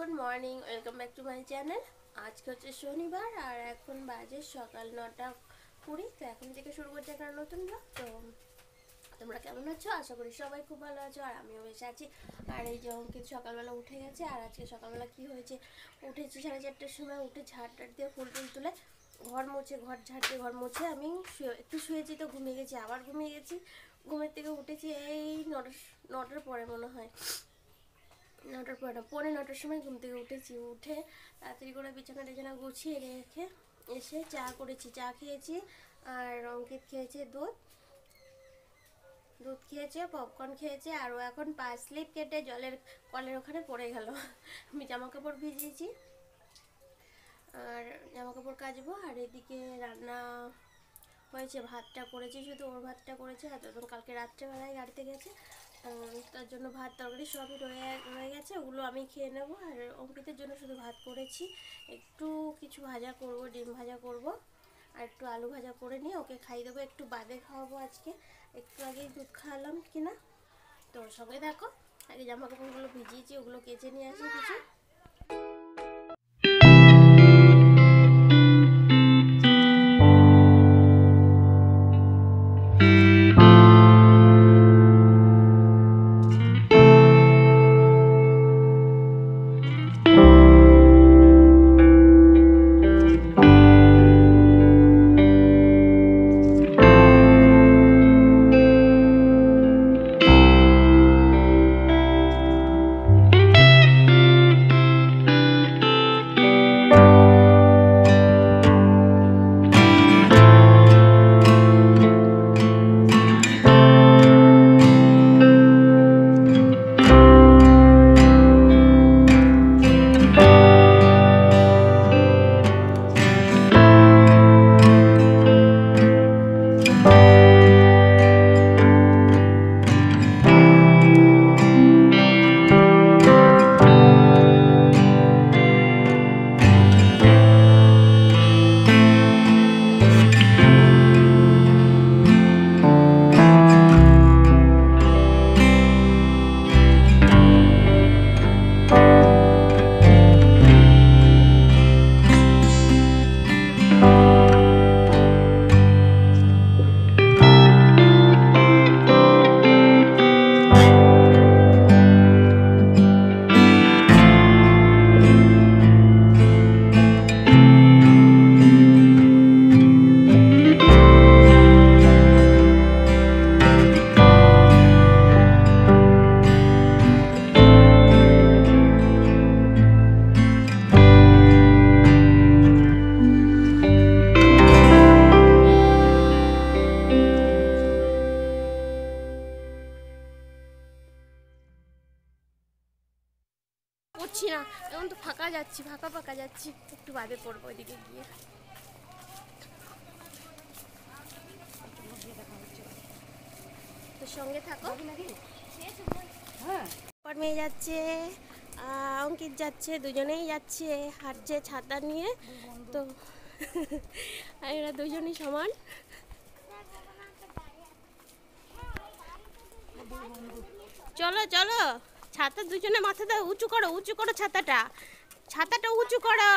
Good morning, welcome back to my channel. আজকে হচ্ছে শনিবার আর এখন বাজে সকাল 9:20। তো এখন থেকে শুরু করছি একটা নতুন ব্লগ। তো তোমরা কেমন আছো? আশা করি সবাই খুব ভালো আছো, আর আমিও বেশ আছি। আর এই যে অঙ্কিত সকালবেলা উঠে গেছে। আর আজকে সকালবেলা কি হয়েছে, উঠেছি 4:30টার সময়, উঠে ঝাড় টাড় দিয়ে ফুল টুল তুলে ঘর ঝাড় দিয়ে ঘর মুছে আমি একটু শুয়েছি, তো ঘুমিয়ে গেছি, আবার ঘুমিয়ে গেছি। ঘুমের থেকে উঠেছি এই নটার পরে মনে হয়, 9টার পরে না, 9:45টার সময় ঘুম থেকে উঠেছি। উঠে তাড়াতাড়ি করে বিছানা গুছিয়ে রেখে এসে চা করেছি, চা খেয়েছি। আর অঙ্কিত খেয়েছে দুধ খেয়েছে, পপকর্ন খেয়েছে। আর ও এখন পা স্লিপ কেটে কলের ওখানে পড়ে গেল। আমি জামা কাপড় ভিজিয়েছি আর জামা কাপড় কাচবো। আর এদিকে রান্না হয়েছে, ভাতটা করেছি, শুধু ওর ভাতটা করেছে। আর এবং কালকে রাত্রেবেলায় গাড়িতে গেছে, তার জন্য ভাত তরকারি সবই রয়ে গেছে, ওগুলো আমি খেয়ে নেব। আর অঙ্কিতের জন্য শুধু ভাত করেছি, একটু কিছু ভাজা করব, ডিম ভাজা করব, আর একটু আলু ভাজা করে নিয়ে ওকে খাইয়ে দেবো। একটু বাদে খাওয়াবো, আজকে একটু আগেই দুধ খাওয়ালাম কিনা। তো সঙ্গে দেখো, আগে জামা কাপড়গুলো ভিজিয়েছি, ওগুলো কেচে নিয়ে আসি কিছু। পড়ছি না, এখন তো ফাঁকা যাচ্ছি, একটু বাদে পড়বো ওইদিকে গিয়ে। তো সঙ্গে থাকো। মেয়ে যাচ্ছে, অঙ্কিত যাচ্ছে, দুজনেই যাচ্ছে, হাঁটছে ছাতা নিয়ে। তো এরা দুজনই সমান। চলো চলো, ছাতা দুজনে মাথাটা উঁচু করো, ছাতাটা উঁচু করো।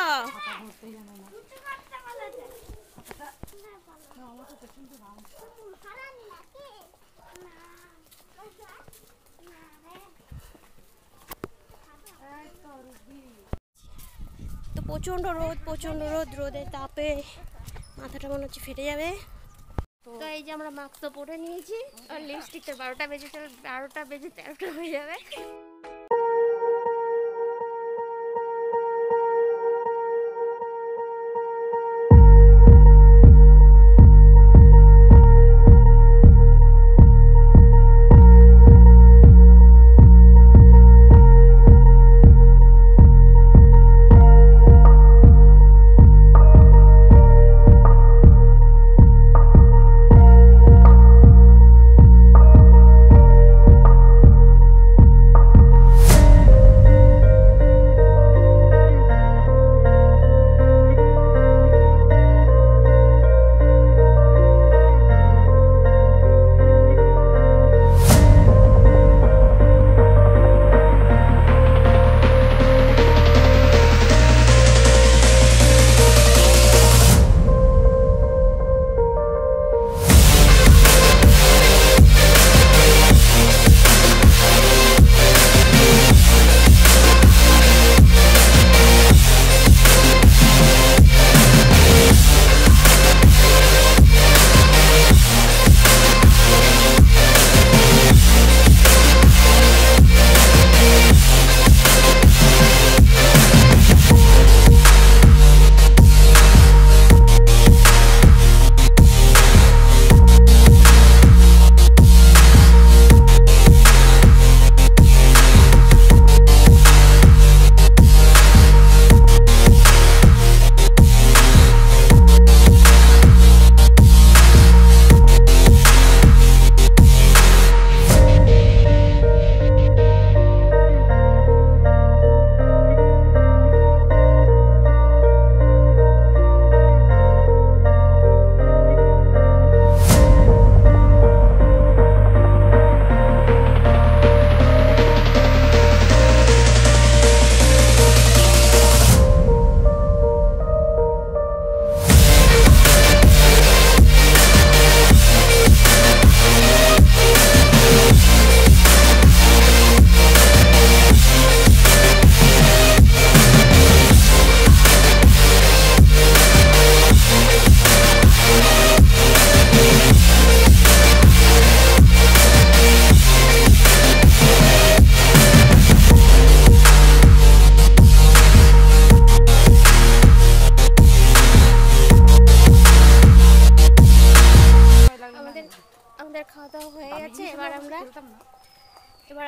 তো প্রচণ্ড রোদ, রোদের তাপে মাথাটা মনে হচ্ছে ফেটে যাবে। তো এই যে আমরা মাস্ক তো পরে নিয়েছি, আর লিপস্টিকটা 12টা বেজে 13টা হয়ে যাবে।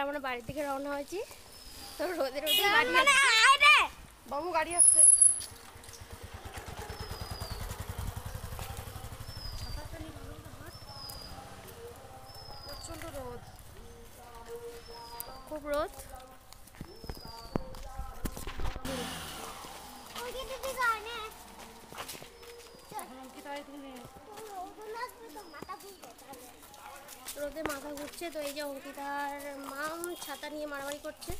আমরা বাড়ির দিকে রওনা হয়েছি। তো রোদে রোদে বাড়ি বাবু গাড়ি আসছে। প্রচন্ড রোদ, খুব রোদ। রোদে মাথা ঘুরছে, তো এই যে অঙ্কিতার মা ছাতা নিয়ে মারামারি করছে।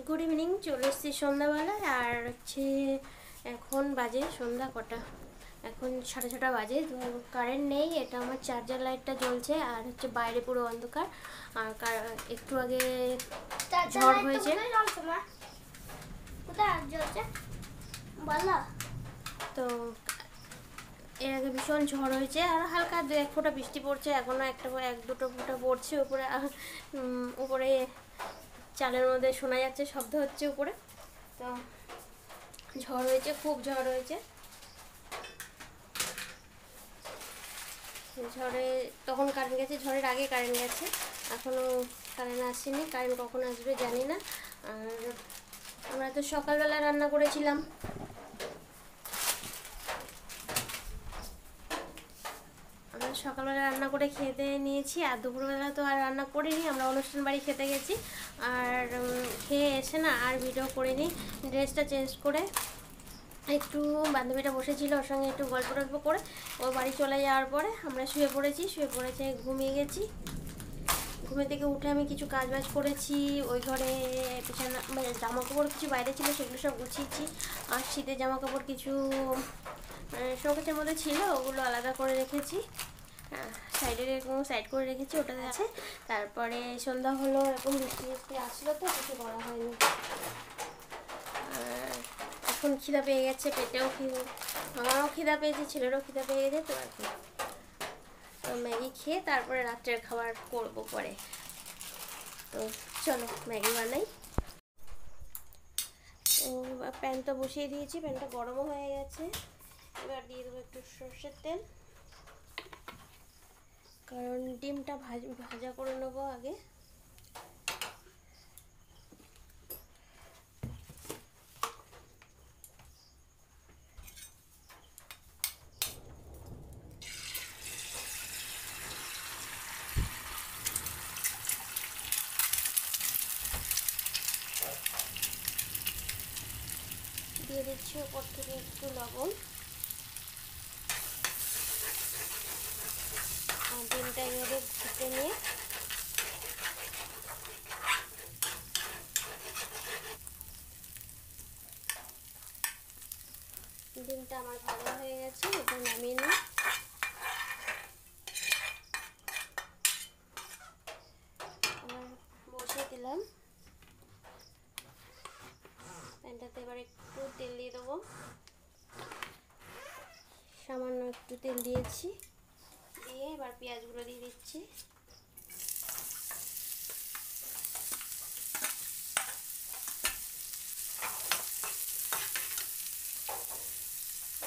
গুড ইভিনিং, চলে এসেছি সন্ধ্যাবেলায়। আর হচ্ছে এখন বাজে সন্ধ্যা কটা, এখন 6:30 বাজে। তো কারেন্ট নেই, এটা আমার চার্জার লাইটটা জ্বলছে। আর হচ্ছে বাইরে পুরো অন্ধকার। আর একটু আগে ঝড় হয়েছে, তো এর আগে ভীষণ ঝড় হয়েছে। আর হালকা 2-1 ফোঁটা বৃষ্টি পড়ছে, এখনও 1-2 ফোঁটা পড়ছে। উপরে চালের মধ্যে শোনা যাচ্ছে, শব্দ হচ্ছে উপরে। তো ঝড় হয়েছে, খুব ঝড় হয়েছে। ঝড়ে তখন কারেন্ট গেছে, ঝড়ের আগে কারেন্ট গেছে, এখনও কারেন্ট আসেনি। কারেন্ট কখন আসবে জানি না। আর আমরা তো সকালবেলা রান্না করেছিলাম, সকালবেলা রান্না করে খেতে নিয়েছি। আর দুপুরবেলা তো আর রান্না করিনি, আমরা অনুষ্ঠান বাড়ি খেতে গেছি। আর খেয়ে এসে না আর ভিডিও করিনি। ড্রেসটা চেঞ্জ করে একটু বান্ধবীটা বসেছিল, ওর সঙ্গে একটু গল্প টল্প করে ও বাড়ি চলে যাওয়ার পরে আমরা শুয়ে পড়েছি, ঘুমিয়ে গেছি। ঘুমে থেকে উঠে আমি কিছু কাজ বাজ করেছি। ওই ঘরে বিছানা জামা কাপড় কিছু বাইরে ছিল, সেগুলো সব গুছিয়েছি। আর শীতের জামা কাপড় কিছু শোকেসের মধ্যে ছিল, ওগুলো আলাদা করে রেখেছি, সাইড করে রেখেছি, ওটাতে আছে। তারপরে সন্ধ্যা হলো, এরকম বৃষ্টি আসলো, তো কিছু করা হয়নি। এখন খিদা পেয়ে গেছে, পেটেও আমারও খিদা পেয়েছে, ছেলেরও খিদা পেয়ে গেছে। তো আর কি, তো ম্যাগি খেয়ে তারপরে রাত্রের খাবার করবো পরে। তো চলো ম্যাগি বানাই। তো প্যানটা বসিয়ে দিয়েছি, প্যানটা গরমও হয়ে গেছে। এবার দিয়ে দেবো একটু সর্ষের তেল, কারণ ডিমটা ভাজা করে নেবো আগে। দিয়ে দিচ্ছি ওপর থেকে একটু লবণ। আর ডিমটা এইভাবে ভেজে নিয়ে ডিমটা আমার ভাজা হয়ে গেছে, এটা নামিয়ে নিই। বসিয়ে দিলাম প্যানটাতে। এবার একটু তেল দিয়ে দেবো, সামান্য একটু তেল দিয়েছি। দিয়ে এবার পেঁয়াজগুলো দিয়ে দিচ্ছি।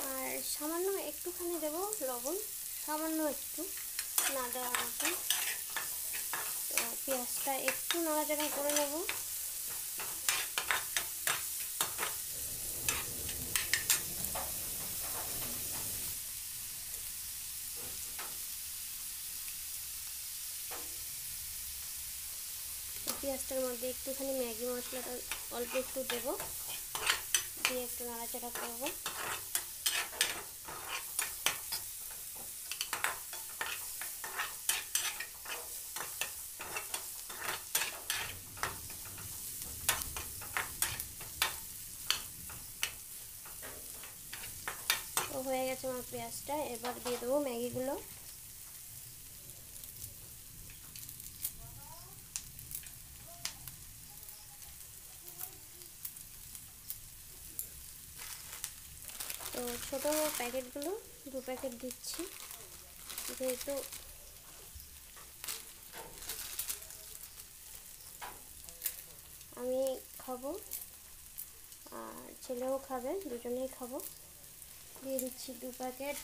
আর সামান্য একটুখানি দেবো লবণ, সামান্য একটু না দেওয়ার মতো। তো পেঁয়াজটা একটু নাড়াচাড়া করে নেব। পেঁয়াজটার মধ্যে একটুখানি ম্যাগি মশলাটা অল্প একটু দেবো, দিয়ে একটু নাড়াচাড়া করবো। তো হয়ে গেছে আমার পেঁয়াজটা, এবার দিয়ে দেবো ম্যাগিগুলো। তো ছোটো প্যাকেটগুলো 2 প্যাকেট দিচ্ছি, যেহেতু আমি খাবো আর ছেলেও খাবে, দুজনেই খাবো। দিয়ে দিচ্ছি 2 প্যাকেট,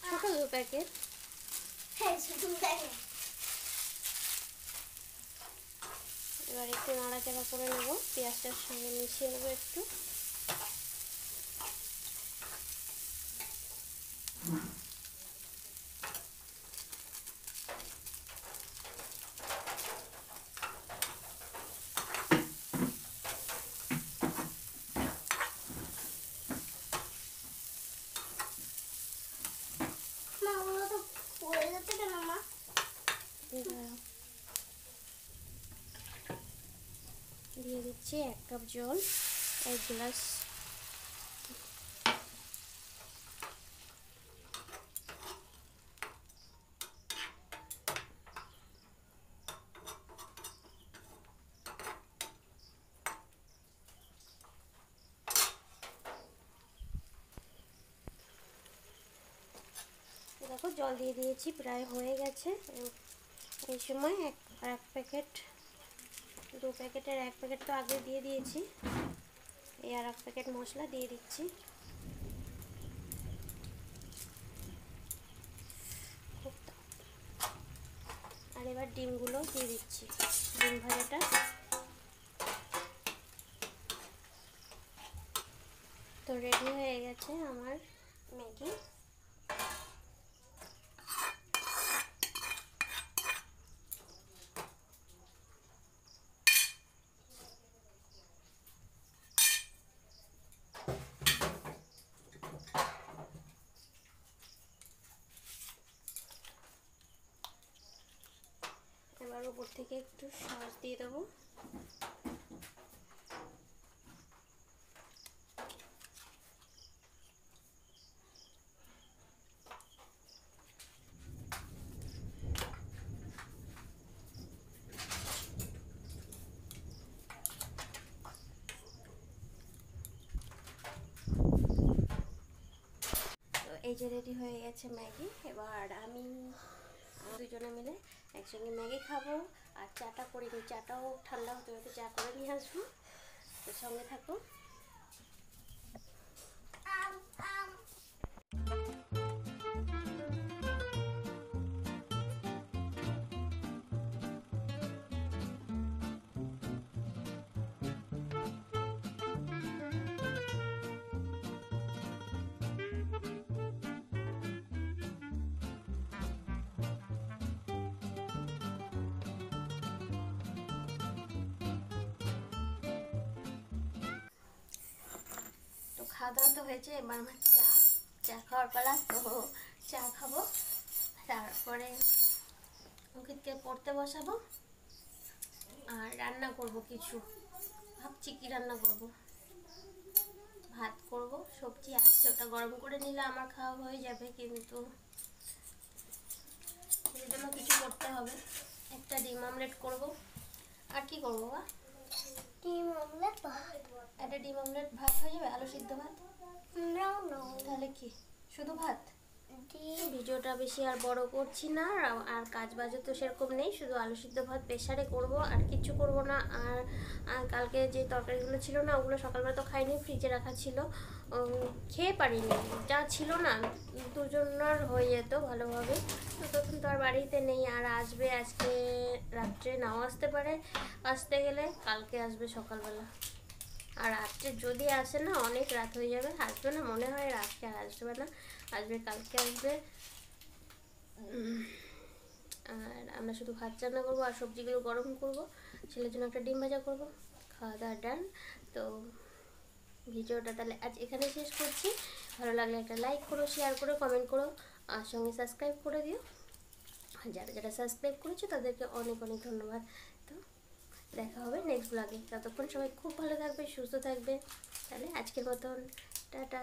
ছোটো 2 প্যাকেট। এবার একটু নাড়াচাড়া করে নেব, পেঁয়াজটার সঙ্গে মিশিয়ে নেবো একটু। দিয়ে দিচ্ছি 1 কাপ জল, 1 গ্লাস। দেখো জল দিয়ে দিয়েছি, প্রায় হয়ে গেছে। এই সময় এক প্যাকেট, 2 প্যাকেটের 1 প্যাকেট তো আগে দিয়ে দিয়েছি, এই আর 1 প্যাকেট মশলা দিয়ে দিচ্ছি। আর এবার ডিমগুলো দিয়ে দিচ্ছি, ডিম ভাজাটা। তো রেডি হয়ে গেছে আমার ম্যাগি। এবার উপর থেকে একটু সস দিয়ে দেবো। এই যে রেডি হয়ে গেছে ম্যাগি। এবার আমি দুজনে মিলে একসঙ্গে ম্যাগি খাবো। আর চাটা করিনি, চাটাও ঠান্ডা হতে হতে চা করে নিয়ে আসবো। তো সঙ্গে থাকো। খাওয়া দাওয়া তো হয়েছে, এবার আমার চা খাওয়ার পালা। তো চা খাবো, তারপরে অঙ্কিতকে পড়তে বসাবো আর রান্না করব কিছু। ভাবছি কি রান্না করব। ভাত করব, সবজি আছে ওটা গরম করে নিলে আমার খাওয়া হয়ে যাবে, কিন্তু এর জন্য কিছু করতে হবে। একটা ডিম অমলেট করব। আর কি করবো বা? ডিম অমলেট ভাত। একটা ডিম অমলেট ভাত হয়ে যাবে, আলু সিদ্ধ ভাত। না না, তাহলে কি শুধু ভাত? দিয়ে ভিডিওটা বেশি আর বড় করছি না, আর কাজ বাজে তো সেরকম নেই, শুধু আলু সিদ্ধ ভাত প্রেসারে করব, আর কিছু করব না। আর কালকে যে তরকারিগুলো ছিল না, ওগুলো সকালবেলা তো খাইনি, ফ্রিজে রাখা ছিল, খেয়ে পারিনি, যা ছিল না দুজনের হয়ে যেত ভালোভাবে। তো তখন তো আর বাড়িতে নেই, আর আসবে আজকে রাত্রে, নাও আসতে পারে, আসতে গেলে কালকে আসবে সকালবেলা। আর রাত্রে যদি আসে না, অনেক রাত হয়ে যাবে, আসবে না মনে হয়, রাতকে আর আসবে না, আসবে কালকে আসবে। আর আমরা শুধু ভাত রান্না করবো আর সবজিগুলো গরম করব, ছেলের জন্য একটা ডিম ভাজা করব, খাওয়া দাওয়া ডান। তো ভিডিওটা তাহলে আজ এখানে শেষ করছি। ভালো লাগলে একটা লাইক করো, শেয়ার করো, কমেন্ট করো, আর সঙ্গে সাবস্ক্রাইব করে দিও। আর যারা যারা সাবস্ক্রাইব করেছো তাদেরকে অনেক অনেক ধন্যবাদ। তো দেখা হবে নেক্সট ব্লগে, ততক্ষণ সবাই খুব ভালো থাকবে, সুস্থ থাকবে। তাহলে আজকের মতন টাটা।